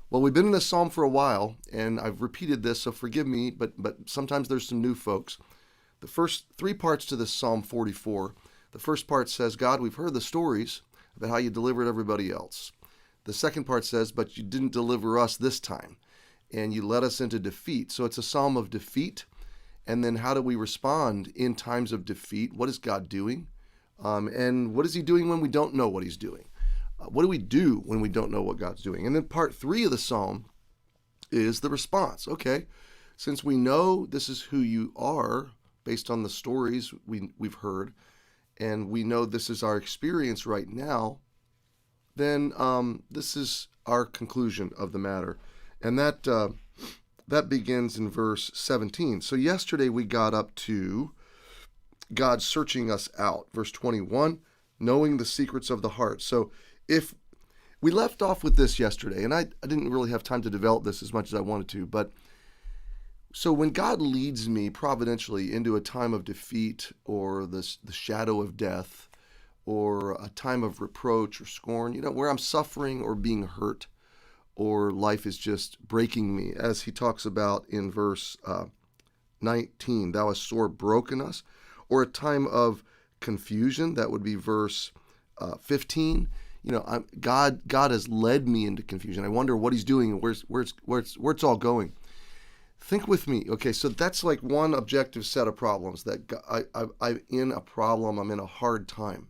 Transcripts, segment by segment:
Well, we've been in this psalm for a while, and I've repeated this, so forgive me, but sometimes there's some new folks. The first three parts to this Psalm 44, the first part says, God, we've heard the stories about how you delivered everybody else. The second part says, but you didn't deliver us this time, and you led us into defeat. So it's a psalm of defeat, and then how do we respond in times of defeat? What is God doing? And what is he doing when we don't know what he's doing? What do we do when we don't know what God's doing? And then part 3 of the psalm is the response. Okay, since we know this is who you are based on the stories we've heard, and we know this is our experience right now, then this is our conclusion of the matter. And that begins in verse 17. So yesterday we got up to God searching us out. Verse 21, knowing the secrets of the heart. So if we left off with this yesterday, and I didn't really have time to develop this as much as I wanted to, but so when God leads me providentially into a time of defeat or the shadow of death or a time of reproach or scorn, where I'm suffering or being hurt or life is just breaking me, as he talks about in verse 19, thou hast sore broken us, or a time of confusion, that would be verse 15. God has led me into confusion. I wonder what he's doing and where it's all going. Think with me. Okay, so that's like one objective set of problems that I'm in a problem. I'm in a hard time.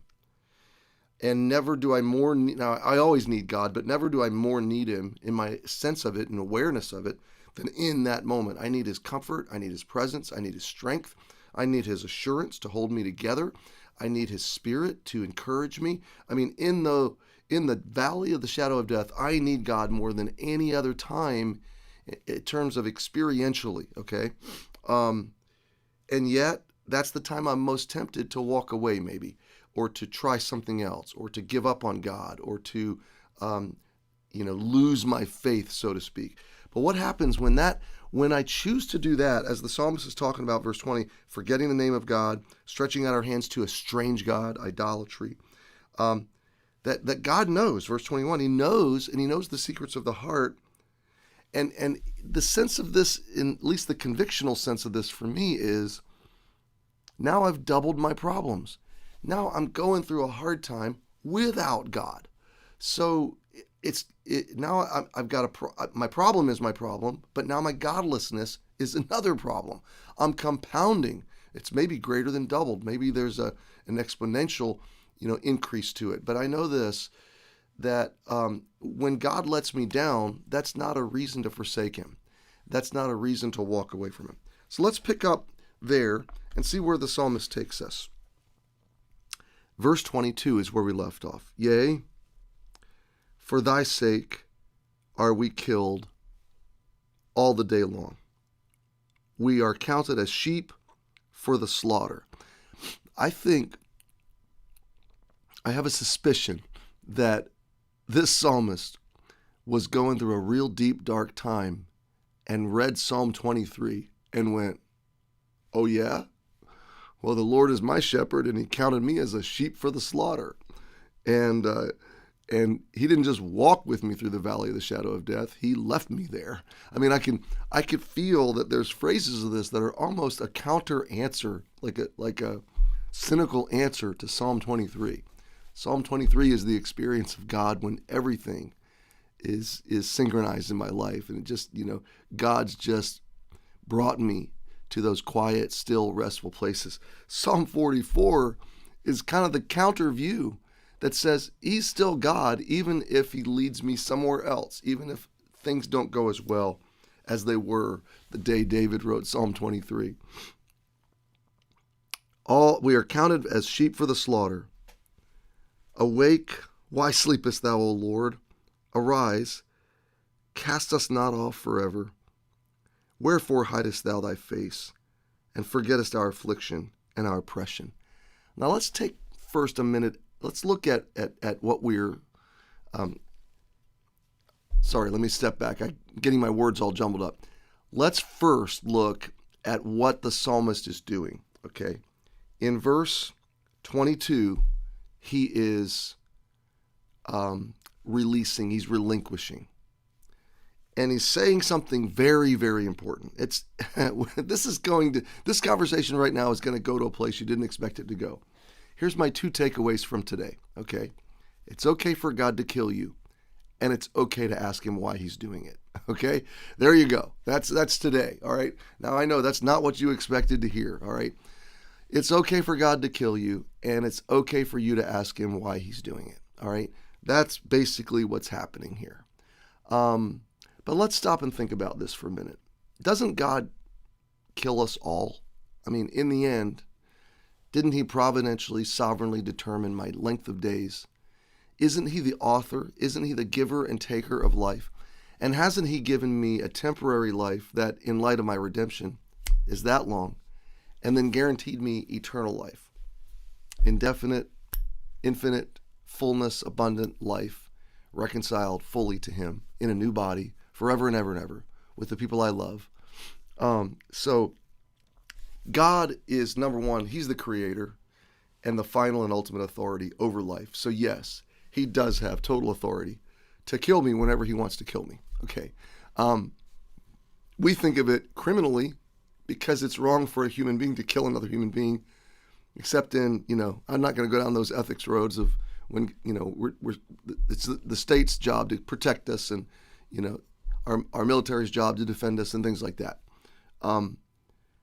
And never do I more need, now I always need God, but never do I more need him in my sense of it and awareness of it than in that moment. I need his comfort. I need his presence. I need his strength. I need his assurance to hold me together. I need his spirit to encourage me. I mean, in the valley of the shadow of death, I need God more than any other time in terms of experientially, okay? And yet, that's the time I'm most tempted to walk away maybe, or to try something else, or to give up on God, or to, lose my faith, so to speak. But what happens when I choose to do that, as the psalmist is talking about, verse 20, forgetting the name of God, stretching out our hands to a strange God, idolatry, that God knows, verse 21, he knows, and he knows the secrets of the heart. And the sense of this, in at least the convictional sense of this for me, is now I've doubled my problems. Now I'm going through a hard time without God. So now I've got my problem is my problem, but now my godlessness is another problem. I'm compounding. It's maybe greater than doubled. Maybe there's an exponential, increase to it. But I know this, that when God lets me down, that's not a reason to forsake him. That's not a reason to walk away from him. So let's pick up there and see where the psalmist takes us. Verse 22 is where we left off. Yea, for thy sake are we killed all the day long. We are counted as sheep for the slaughter. I have a suspicion that this psalmist was going through a real deep, dark time and read Psalm 23 and went, oh yeah? Well, the Lord is my shepherd, and he counted me as a sheep for the slaughter. And he didn't just walk with me through the valley of the shadow of death. He left me there. I mean, I could feel that there's phrases of this that are almost a counter answer, like a cynical answer to Psalm 23. Psalm 23 is the experience of God when everything is synchronized in my life. And it just, God's just brought me to those quiet, still, restful places. Psalm 44 is kind of the counter view that says he's still God, even if he leads me somewhere else, even if things don't go as well as they were the day David wrote Psalm 23. We are counted as sheep for the slaughter. Awake, why sleepest thou, O Lord? Arise, cast us not off forever. Wherefore hidest thou thy face, and forgettest our affliction and our oppression? Now let's take first a minute. Let's look at what we're. Sorry, let me step back. I'm getting my words all jumbled up. Let's first look at what the psalmist is doing. Okay, in verse 22, he is releasing. He's relinquishing. And he's saying something very, very important. It's this conversation right now is going to go to a place you didn't expect it to go. Here's my 2 takeaways from today, okay? It's okay for God to kill you, and it's okay to ask him why he's doing it, okay? There you go. That's today, all right? Now, I know that's not what you expected to hear, all right? It's okay for God to kill you, and it's okay for you to ask him why he's doing it, all right? That's basically what's happening here. But let's stop and think about this for a minute. Doesn't God kill us all? I mean, in the end, didn't he providentially, sovereignly determine my length of days? Isn't he the author? Isn't he the giver and taker of life? And hasn't he given me a temporary life that, in light of my redemption, is that long, and then guaranteed me eternal life? Indefinite, infinite, fullness, abundant life, reconciled fully to him in a new body, forever and ever and ever, with the people I love. So God is, number one, he's the creator and the final and ultimate authority over life. So yes, he does have total authority to kill me whenever he wants to kill me. Okay. We think of it criminally because it's wrong for a human being to kill another human being, except in, I'm not going to go down those ethics roads of when, it's the state's job to protect us, and, our military's job to defend us and things like that.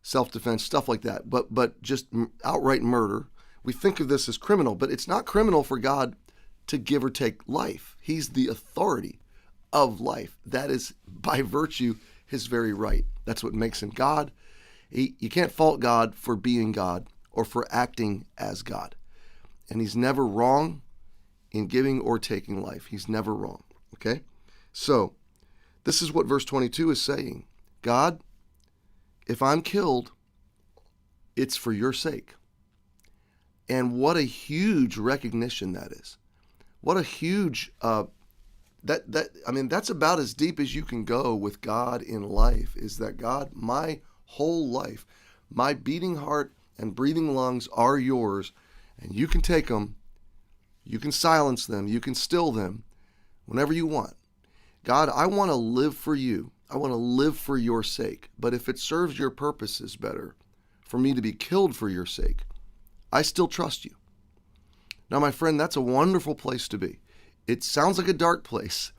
Self-defense, stuff like that. But just outright murder, we think of this as criminal, but it's not criminal for God to give or take life. He's the authority of life. That is, by virtue, his very right. That's what makes him God. You can't fault God for being God or for acting as God. And he's never wrong in giving or taking life. He's never wrong. Okay? So, this is what verse 22 is saying. God, if I'm killed, it's for your sake. And what a huge recognition that is. What a huge, that's about as deep as you can go with God in life, is that God, my whole life, my beating heart and breathing lungs are yours, and you can take them, you can silence them, you can still them whenever you want. God, I want to live for you. I want to live for your sake. But if it serves your purposes better for me to be killed for your sake, I still trust you. Now, my friend, that's a wonderful place to be. It sounds like a dark place,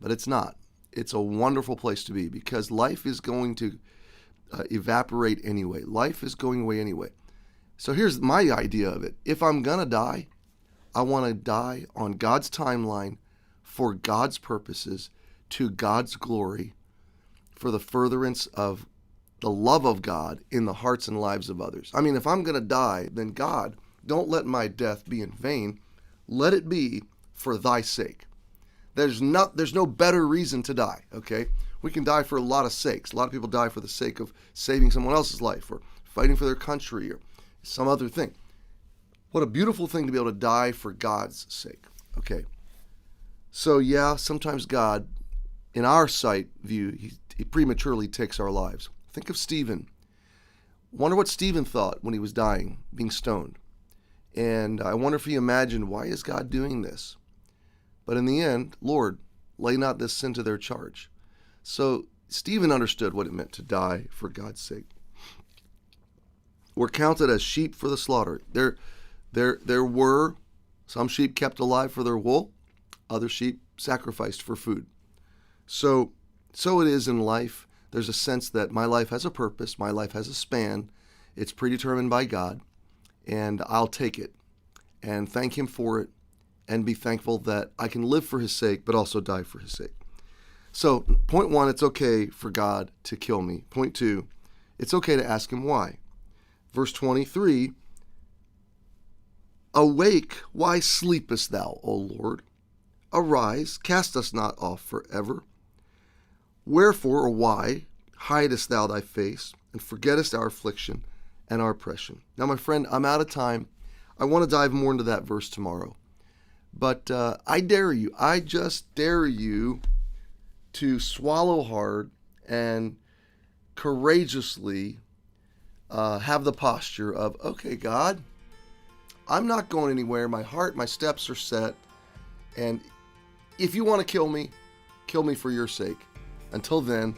but it's not. It's a wonderful place to be, because life is going to evaporate anyway. Life is going away anyway. So here's my idea of it. If I'm going to die, I want to die on God's timeline for God's purposes, to God's glory, for the furtherance of the love of God in the hearts and lives of others. I mean, if I'm going to die, then God, don't let my death be in vain. Let it be for thy sake. There's no better reason to die, okay? We can die for a lot of sakes. A lot of people die for the sake of saving someone else's life, or fighting for their country, or some other thing. What a beautiful thing to be able to die for God's sake, okay? So yeah, sometimes God, in our sight view, he prematurely takes our lives. Think of Stephen. Wonder what Stephen thought when he was dying, being stoned. And I wonder if he imagined, why is God doing this? But in the end, Lord, lay not this sin to their charge. So Stephen understood what it meant to die for God's sake. We're counted as sheep for the slaughter. There were some sheep kept alive for their wool, other sheep sacrificed for food. So it is in life. There's a sense that my life has a purpose, my life has a span, it's predetermined by God, and I'll take it and thank him for it, and be thankful that I can live for his sake, but also die for his sake. So, point one, it's okay for God to kill me. Point two, it's okay to ask him why. Verse 23, awake, why sleepest thou, O Lord? Arise, cast us not off forever. Wherefore, or why, hidest thou thy face, and forgettest our affliction and our oppression? Now, my friend, I'm out of time. I want to dive more into that verse tomorrow. But I just dare you to swallow hard and courageously have the posture of, okay, God, I'm not going anywhere. My heart, my steps are set. And if you want to kill me for your sake. Until then,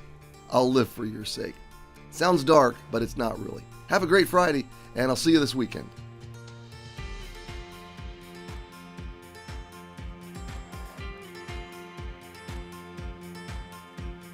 I'll live for your sake. Sounds dark, but it's not really. Have a great Friday, and I'll see you this weekend.